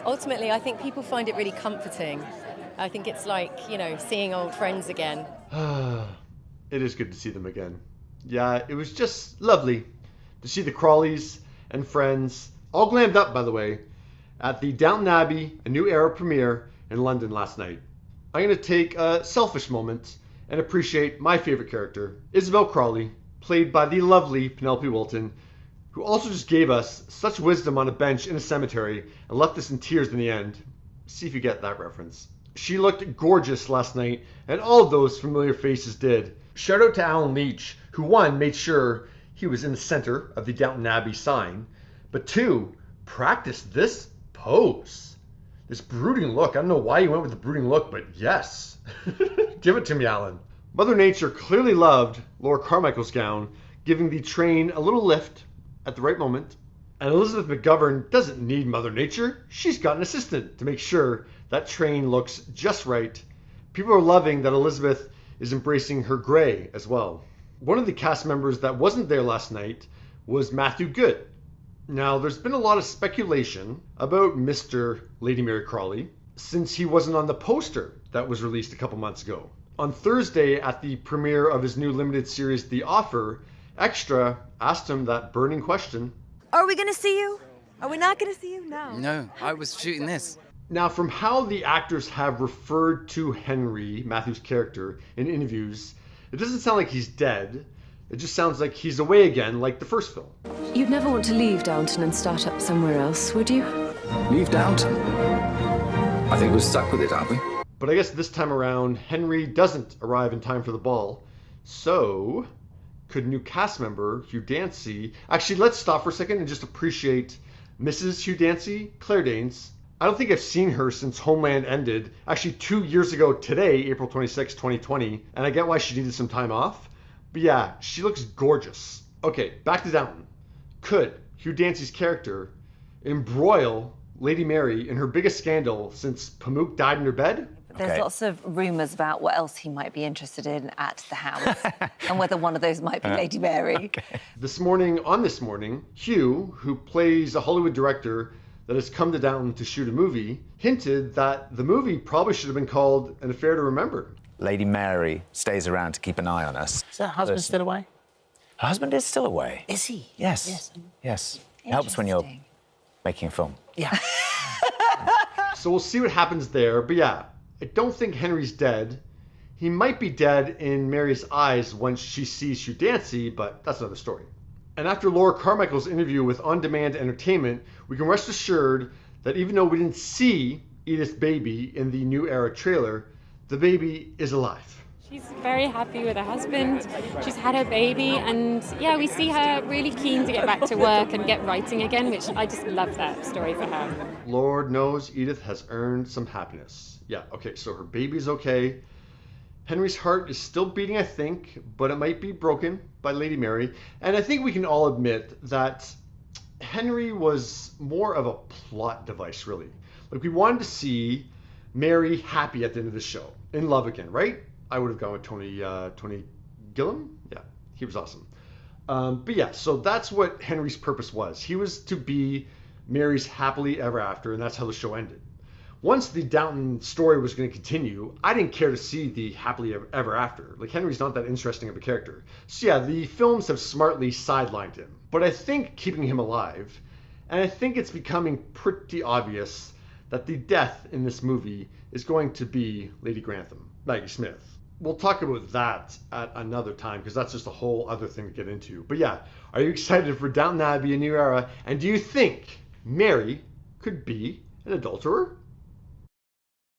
ultimately, I think people find it really comforting. I think it's like, seeing old friends again. It is good to see them again. Yeah, it was just lovely to see the Crawleys and friends, all glammed up, by the way, at the Downton Abbey, A New Era premiere in London last night. I'm going to take a selfish moment and appreciate my favorite character, Isabel Crawley, played by the lovely Penelope Wilton, who also just gave us such wisdom on a bench in a cemetery and left us in tears in the end. See if you get that reference. She looked gorgeous last night, and all of those familiar faces did. Shout out to Alan Leach, who one, made sure he was in the center of the Downton Abbey sign, but two, practiced this pose. This brooding look. I don't know why you went with the brooding look, but yes. Give it to me, Alan. Mother Nature clearly loved Laura Carmichael's gown, giving the train a little lift at the right moment. And Elizabeth McGovern doesn't need Mother Nature. She's got an assistant to make sure that train looks just right. People are loving that Elizabeth is embracing her grey as well. One of the cast members that wasn't there last night was Matthew Good. Now, there's been a lot of speculation about Mr. Lady Mary Crawley since he wasn't on the poster that was released a couple months ago. On Thursday, at the premiere of his new limited series, The Offer, Extra asked him that burning question. Are we going to see you? Are we not going to see you? No. No, I was shooting this. Now, from how the actors have referred to Henry, Matthew's character, in interviews, it doesn't sound like he's dead. It just sounds like he's away again, like the first film. You'd never want to leave Downton and start up somewhere else, would you? Leave Downton? I think we're stuck with it, aren't we? But I guess this time around, Henry doesn't arrive in time for the ball. So, could new cast member Hugh Dancy... Actually, let's stop for a second and just appreciate Mrs. Hugh Dancy, Claire Danes. I don't think I've seen her since Homeland ended. Actually, 2 years ago today, April 26, 2020. And I get why she needed some time off. But yeah, she looks gorgeous. Okay, back to Downton. Could Hugh Dancy's character embroil Lady Mary in her biggest scandal since Pamuk died in her bed? There's lots of rumours about what else he might be interested in at the house and whether one of those might be Lady Mary. This morning, Hugh, who plays a Hollywood director that has come to Downton to shoot a movie, hinted that the movie probably should have been called An Affair to Remember. Lady Mary stays around to keep an eye on us. Is her husband still away? Her husband is still away. Is he? Yes. Yes. It helps when you're making a film. Yeah. So we'll see what happens there. But yeah, I don't think Henry's dead. He might be dead in Mary's eyes once she sees Hugh Dancy, but that's another story. And after Laura Carmichael's interview with On Demand Entertainment, we can rest assured that even though we didn't see Edith's baby in the New Era trailer, the baby is alive. She's very happy with her husband. She's had her baby, and yeah, we see her really keen to get back to work and get writing again, which I just love that story for her. Lord knows Edith has earned some happiness. Yeah, okay, so her baby's okay. Henry's heart is still beating, I think, but it might be broken by Lady Mary. And I think we can all admit that Henry was more of a plot device, really. Like, we wanted to see Mary happy at the end of the show, in love again, right? I would have gone with Tony Gilliam. Yeah, he was awesome. But yeah, so that's what Henry's purpose was. He was to be Mary's happily ever after, and that's how the show ended. Once the Downton story was going to continue, I didn't care to see the happily ever after. Like, Henry's not that interesting of a character. So yeah, the films have smartly sidelined him. But I think keeping him alive, and I think it's becoming pretty obvious that the death in this movie is going to be Lady Grantham, Maggie Smith. We'll talk about that at another time, because that's just a whole other thing to get into. But yeah, are you excited for Downton Abbey, A New Era? And do you think Mary could be an adulterer?